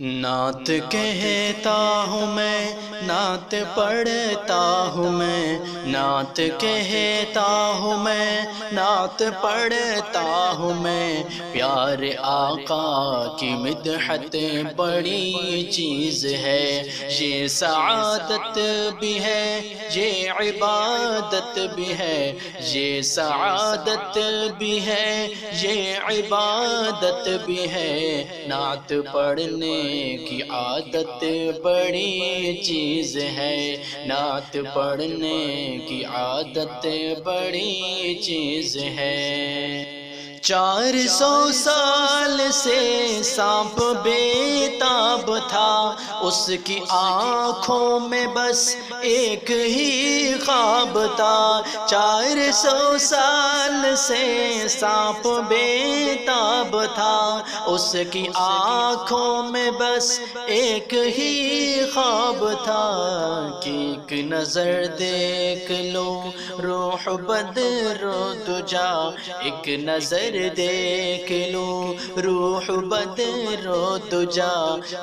نعت کہتا ہوں میں، نعت پڑھتا ہوں میں، نعت کہتا ہوں میں، نعت پڑھتا ہوں میں، پیارے آقا کی مدحت بڑی چیز ہے، یہ سعادت بھی ہے، یہ عبادت بھی ہے، یہ سعادت بھی ہے، یہ عبادت بھی ہے، نعت پڑھنے کی عادت بڑی چیز ہے، نعت پڑھنے کی عادت بڑی چیز ہے۔ 400 سال سے سانپ بے تاب تھا، اس کی آنکھوں میں بس ایک ہی خواب تھا۔ 400 سال سے سانپ بے تاب تھا، اس کی آنکھوں میں بس ایک ہی خواب تھا کہ ایک نظر دیکھ لو روح بدر و دجا، ایک نظر دیکھ لو روح بدر و دجا،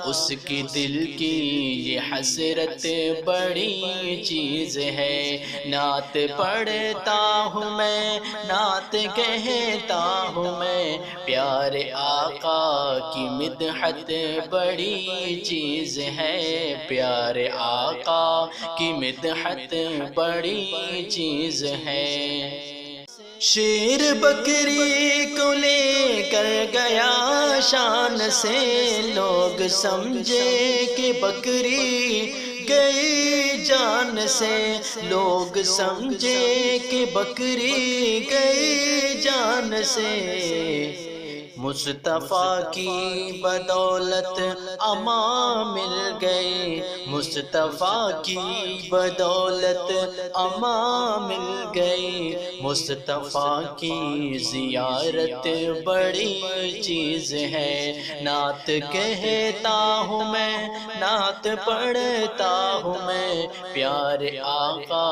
اس کی دل کی یہ حسرت بڑی چیز ہے، نعت پڑھتا ہوں میں، نعت کہتا ہوں میں، پیارے آقا کی مدحت بڑی چیز ہے، پیارے آقا کی مدحت بڑی چیز ہے۔ شیر بکری کو لے کر گیا شان سے، لوگ سمجھے کہ بکری گئی جان سے، لوگ سمجھے کہ بکری گئی جان سے، مصطفیٰ کی بدولت امان مل گئی، مصطفیٰ کی بدولت امان مل گئی، مصطفیٰ کی زیارت بڑی چیز ہے، نعت کہتا ہوں میں، نعت پڑھتا ہوں میں، پیارے آقا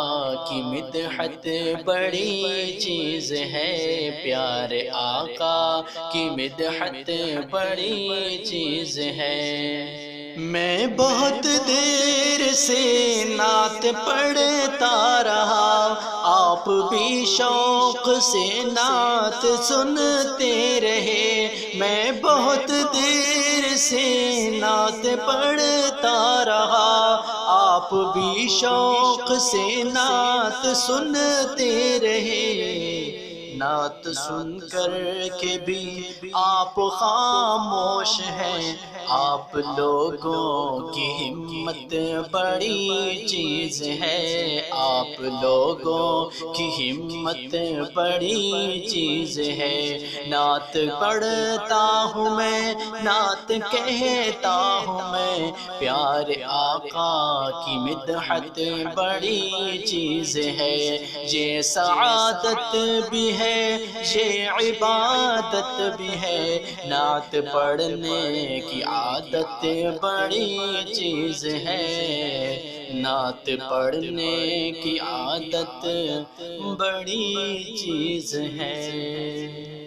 کی مدحت بڑی چیز ہے، پیارے آقا کی مدحت بڑی چیز ہے۔ میں بہت دیر سے نعت پڑھتا رہا، آپ بھی شوق سے نعت سنتے رہے، میں بہت دیر سے نعت پڑھتا رہا، آپ بھی شوق سے نعت سنتے رہے، نعت سن کر کے بھی آپ خاموش ہیں، آپ لوگوں کی ہمت بڑی چیز ہے، آپ لوگوں کی ہمت بڑی چیز ہے، نعت پڑھتا ہوں میں، نعت کہتا ہوں میں، پیارے آقا کی مدحت بڑی چیز ہے، یہ سعادت بھی ہے، یہ عبادت بھی ہے، نعت پڑھنے کی عادت بڑی چیز ہے، نعت پڑھنے کی عادت بڑی چیز ہے۔